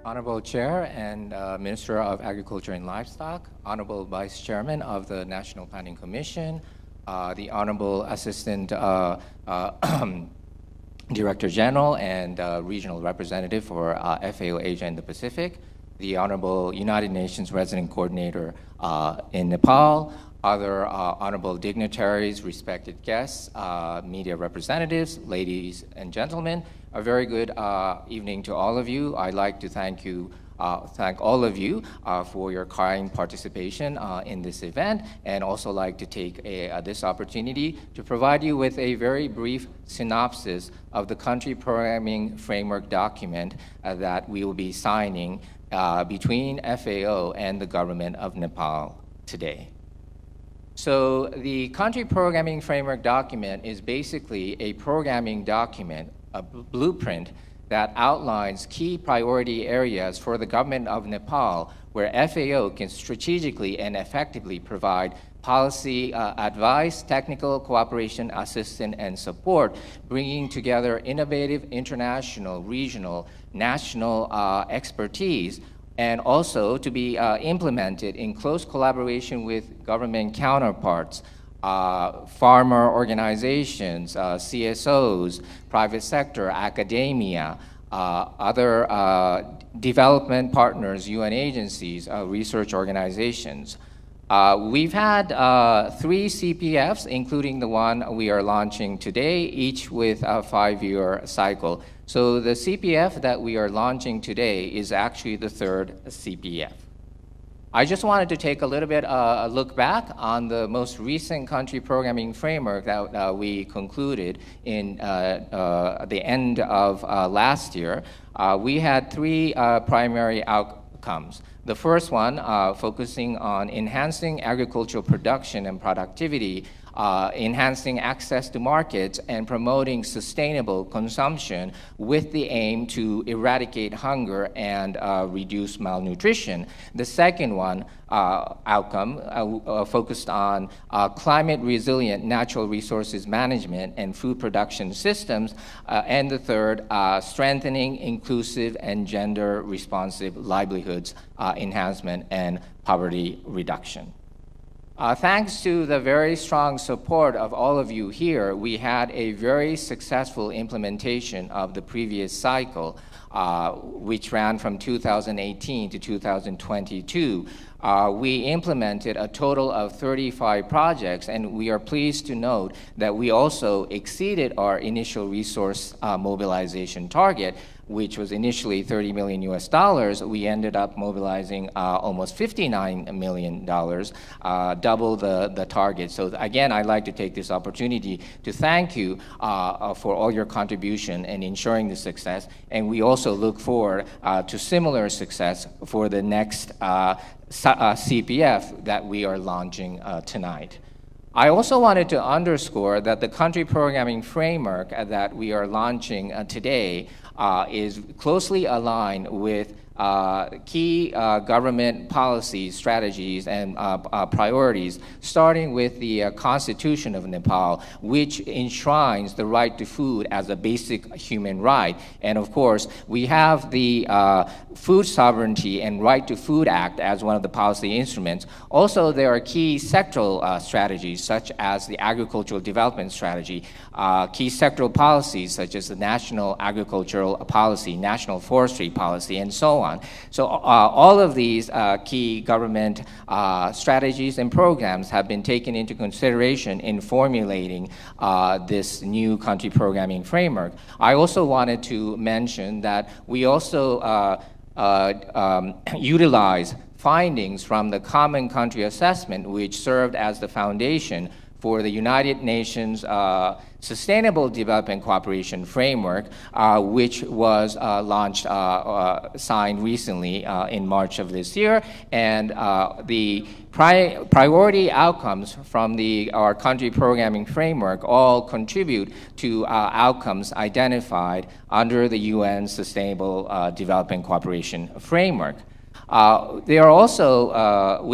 Honorable Chair and Minister of Agriculture and Livestock, Honorable Vice Chairman of the National Planning Commission, the Honorable Assistant Director General and Regional Representative for FAO Asia and the Pacific, the Honorable United Nations Resident Coordinator in Nepal, other honorable dignitaries, respected guests, media representatives, ladies and gentlemen. A very good evening to all of you. I'd like to thank all of you for your kind participation in this event, and also like to take this opportunity to provide you with a very brief synopsis of the country programming framework document that we will be signing between FAO and the government of Nepal today. So the country programming framework document is basically a programming document, a blueprint that outlines key priority areas for the government of Nepal where FAO can strategically and effectively provide policy advice, technical cooperation, assistance, and support, bringing together innovative international, regional, national expertise, and also to be implemented in close collaboration with government counterparts, farmer organizations, CSOs, private sector, academia, other development partners, UN agencies, research organizations. We've had 3 CPFs, including the one we are launching today, each with a 5-year cycle. So the CPF that we are launching today is actually the 3rd CPF. I just wanted to take a little bit a look back on the most recent country programming framework that we concluded in the end of last year. We had 3 primary outcomes. The first one, focusing on enhancing agricultural production and productivity, enhancing access to markets, and promoting sustainable consumption with the aim to eradicate hunger and reduce malnutrition. The second one, outcome, focused on climate resilient natural resources management and food production systems. And the third, strengthening inclusive and gender responsive livelihoods enhancement and poverty reduction. Thanks to the very strong support of all of you here, we had a very successful implementation of the previous cycle, which ran from 2018 to 2022. We implemented a total of 35 projects, and we are pleased to note that we also exceeded our initial resource mobilization target, which was initially $30 million. We ended up mobilizing almost $59 million, double the target. So again, I'd like to take this opportunity to thank you for all your contribution in ensuring the success, and we also look forward to similar success for the next CPF that we are launching tonight. I also wanted to underscore that the country programming framework that we are launching today is closely aligned with key government policies, strategies, and priorities, starting with the Constitution of Nepal, which enshrines the right to food as a basic human right. And of course, we have the Food Sovereignty and Right to Food Act as one of the policy instruments. Also, there are key sectoral strategies, such as the Agricultural Development Strategy, key sectoral policies, such as the National Agricultural Policy, National Forestry Policy, and so on. So all of these key government strategies and programs have been taken into consideration in formulating this new country programming framework. I also wanted to mention that we also utilize findings from the Common Country Assessment, which served as the foundation for the United Nations Sustainable Development Cooperation Framework, which was launched, signed recently in March of this year. And the priority outcomes from our country programming framework all contribute to outcomes identified under the UN Sustainable Development Cooperation Framework. We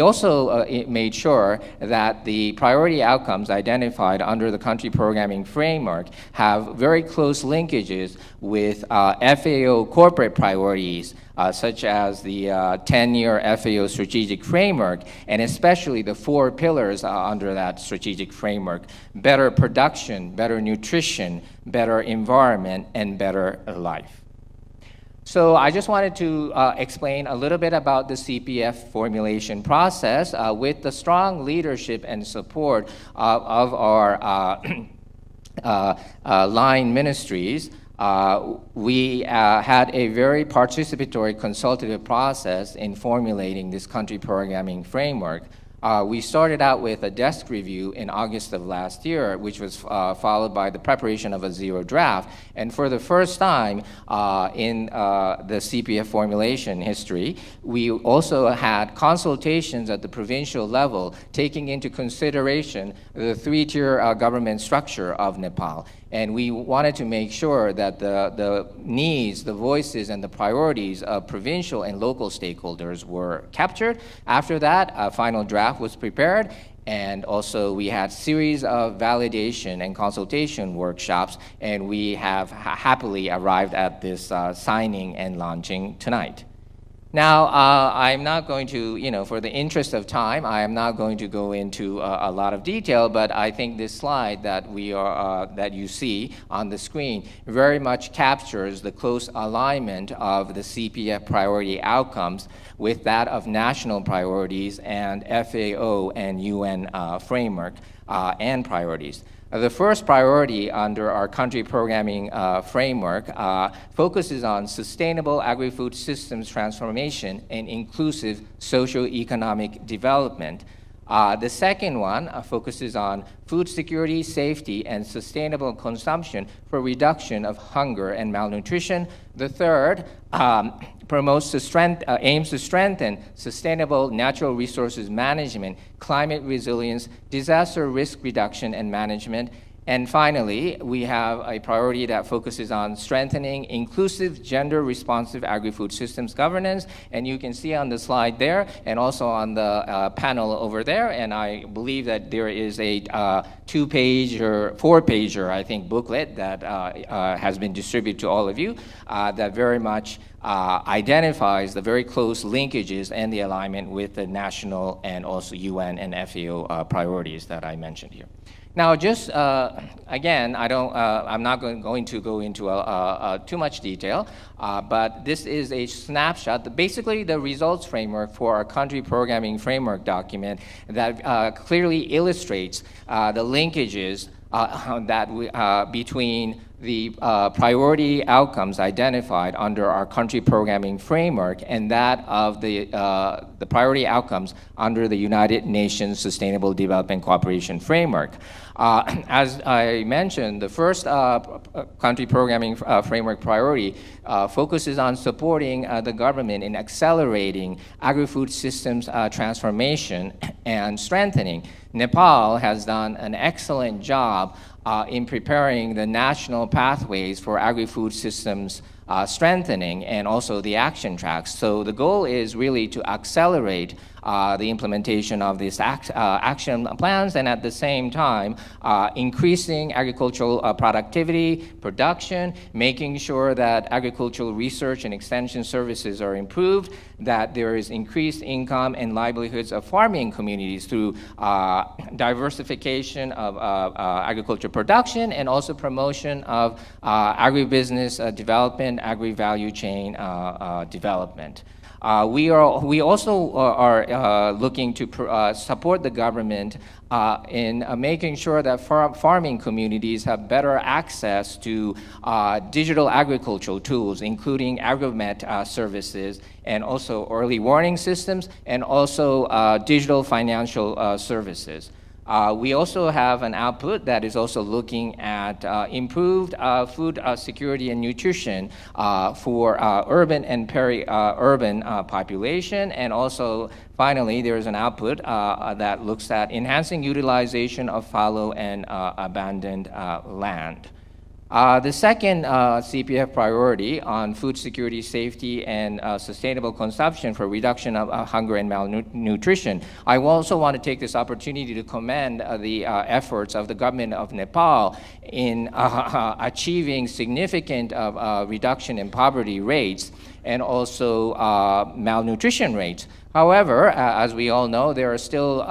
also made sure that the priority outcomes identified under the country programming framework have very close linkages with FAO corporate priorities, such as the 10-year FAO strategic framework, and especially the 4 pillars under that strategic framework: better production, better nutrition, better environment, and better life. So I just wanted to explain a little bit about the CPF formulation process with the strong leadership and support of our line ministries. We had a very participatory consultative process in formulating this country programming framework. We started out with a desk review in August of last year, which was followed by the preparation of a zero draft. And for the first time in the CPF formulation history, we also had consultations at the provincial level, taking into consideration the 3-tier government structure of Nepal. And we wanted to make sure that the needs, the voices, and the priorities of provincial and local stakeholders were captured. After that, a final draft was prepared, and also we had series of validation and consultation workshops, and we have happily arrived at this signing and launching tonight. Now, I'm not going to, for the interest of time, I am not going to go into a lot of detail, but I think this slide that that you see on the screen very much captures the close alignment of the CPF priority outcomes with that of national priorities and FAO and UN framework and priorities. The first priority under our country programming framework focuses on sustainable agri-food systems transformation and inclusive socio-economic development. The second one focuses on food security, safety, and sustainable consumption for reduction of hunger and malnutrition. The third aims to strengthen sustainable natural resources management, climate resilience, disaster risk reduction and management. And finally, we have a priority that focuses on strengthening inclusive, gender-responsive agri-food systems governance. And you can see on the slide there, and also on the panel over there, and I believe that there is a 2-page or 4-pager, I think, booklet that has been distributed to all of you that very much identifies the very close linkages and the alignment with the national and also UN and FAO priorities that I mentioned here. Now, just again, I'm not going to go into too much detail, but this is a snapshot, basically the results framework for our country programming framework document that clearly illustrates the linkages between the priority outcomes identified under our country programming framework and that of the priority outcomes under the United Nations Sustainable Development Cooperation Framework. As I mentioned, the first country programming framework priority focuses on supporting the government in accelerating agri-food systems transformation and strengthening. Nepal has done an excellent job in preparing the national pathways for agri-food systems strengthening and also the action tracks. So the goal is really to accelerate the implementation of these action plans, and at the same time increasing agricultural productivity, production, making sure that agricultural research and extension services are improved, that there is increased income and livelihoods of farming communities through diversification of agriculture production and also promotion of agribusiness development, agri-value chain development. We also are looking to support the government in making sure that farming communities have better access to digital agricultural tools, including agromet services, and also early warning systems, and also digital financial services. We also have an output that is also looking at improved food security and nutrition for urban and peri-urban population, and also finally there is an output that looks at enhancing utilization of fallow and abandoned land. The second CPF priority on food security, safety, and sustainable consumption for reduction of hunger and malnutrition. I also want to take this opportunity to commend the efforts of the government of Nepal in achieving significant reduction in poverty rates and also malnutrition rates. However, as we all know, there are still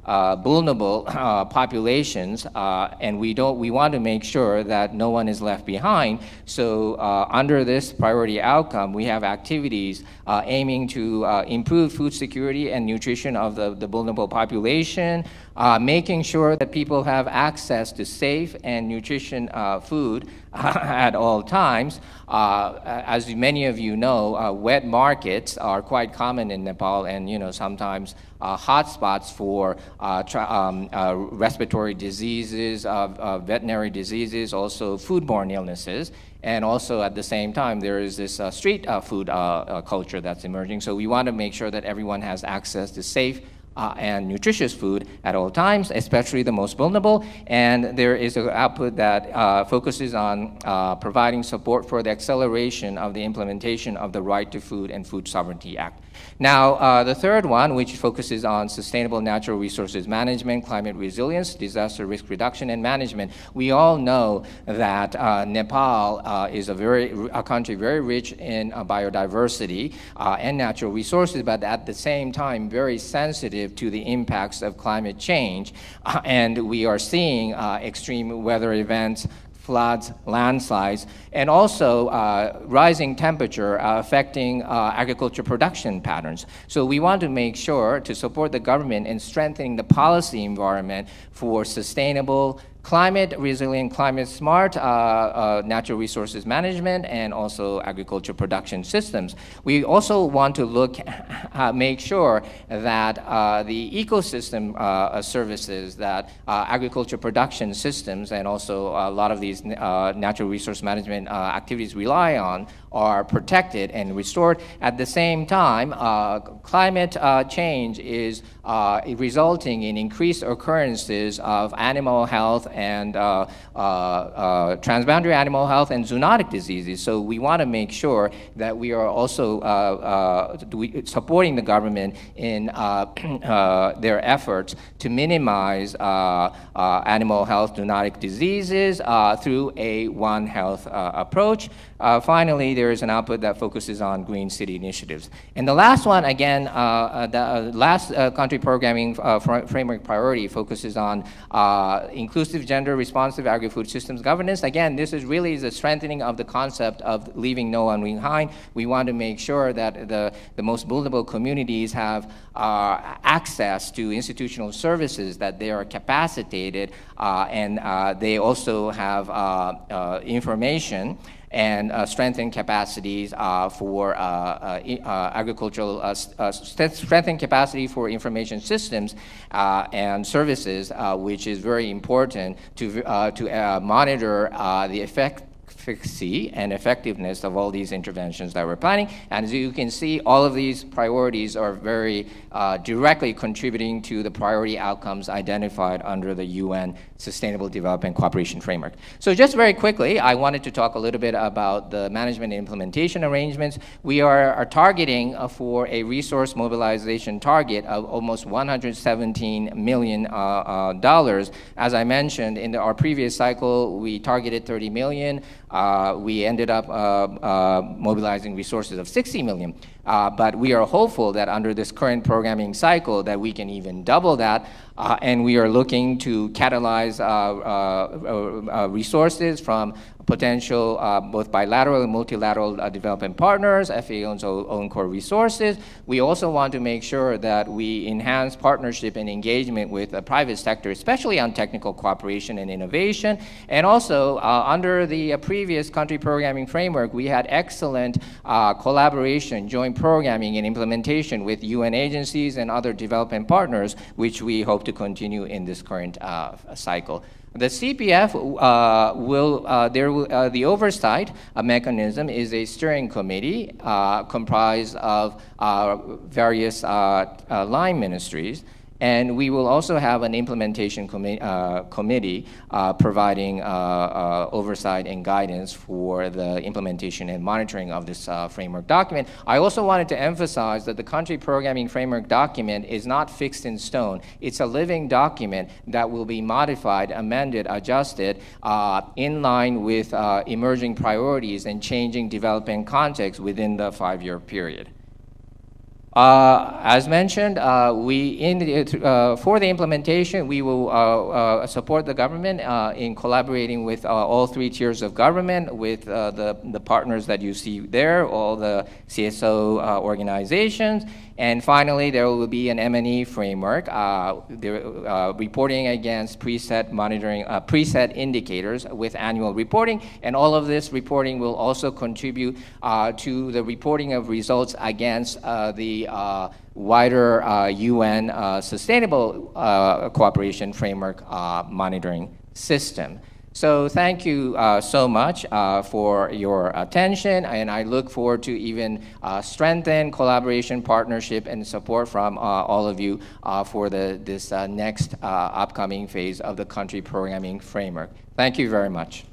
vulnerable populations, and we want to make sure that no one is left behind. So under this priority outcome, we have activities aiming to improve food security and nutrition of the vulnerable population, making sure that people have access to safe and nutrition food at all times. As many of you know, wet markets are quite common in Nepal, and sometimes hotspots for respiratory diseases, veterinary diseases, also foodborne illnesses. And also at the same time, there is this street food culture that's emerging. So we want to make sure that everyone has access to safe and nutritious food at all times, especially the most vulnerable. And there is an output that focuses on providing support for the acceleration of the implementation of the Right to Food and Food Sovereignty Act. Now, the third one, which focuses on sustainable natural resources management, climate resilience, disaster risk reduction, and management. We all know that Nepal is a country very rich in biodiversity and natural resources, but at the same time, very sensitive to the impacts of climate change. And we are seeing extreme weather events, floods, landslides, and also rising temperature affecting agriculture production patterns. So we want to make sure to support the government in strengthening the policy environment for sustainable, climate resilient, climate smart natural resources management and also agriculture production systems. We also want to make sure that the ecosystem services that agriculture production systems and also a lot of these natural resource management activities rely on are protected and restored. At the same time, climate change is resulting in increased occurrences of animal health and transboundary animal health and zoonotic diseases. So we want to make sure that we are also supporting the government in their efforts to minimize animal health zoonotic diseases through a One Health approach. Finally, there is an output that focuses on green city initiatives. And the last one, again, the last country programming framework priority focuses on inclusive, gender-responsive agri-food systems governance. Again, this is really the strengthening of the concept of leaving no one behind. We want to make sure that the most vulnerable communities have access to institutional services, that they are capacitated, and they also have information and strengthen capacities for agricultural, strengthen capacity for information systems and services, which is very important to monitor the efficacy and effectiveness of all these interventions that we're planning. And as you can see, all of these priorities are very directly contributing to the priority outcomes identified under the UN Sustainable Development Cooperation Framework. So just very quickly, I wanted to talk a little bit about the management and implementation arrangements. We are targeting for a resource mobilization target of almost $117 million. As I mentioned, in our previous cycle, we targeted 30 million. We ended up mobilizing resources of 60 million. But we are hopeful that under this current programming cycle that we can even double that, and we are looking to catalyze resources from potential both bilateral and multilateral development partners, FAO's own core resources. We also want to make sure that we enhance partnership and engagement with the private sector, especially on technical cooperation and innovation. And also, under the previous country programming framework, we had excellent collaboration, joint programming and implementation with UN agencies and other development partners, which we hope to continue in this current cycle. The CPF the oversight mechanism is a steering committee comprised of various line ministries. And we will also have an implementation committee providing oversight and guidance for the implementation and monitoring of this framework document. I also wanted to emphasize that the country programming framework document is not fixed in stone. It's a living document that will be modified, amended, adjusted in line with emerging priorities and changing development context within the 5-year period. As mentioned, for the implementation, we will support the government in collaborating with all 3 tiers of government, with the partners that you see there, all the CSO organizations. And finally, there will be an M&E framework, reporting against preset monitoring, preset indicators with annual reporting. And all of this reporting will also contribute to the reporting of results against the wider UN Sustainable Cooperation Framework monitoring system. So thank you so much for your attention, and I look forward to even strengthen collaboration, partnership, and support from all of you for this next upcoming phase of the country programming framework. Thank you very much.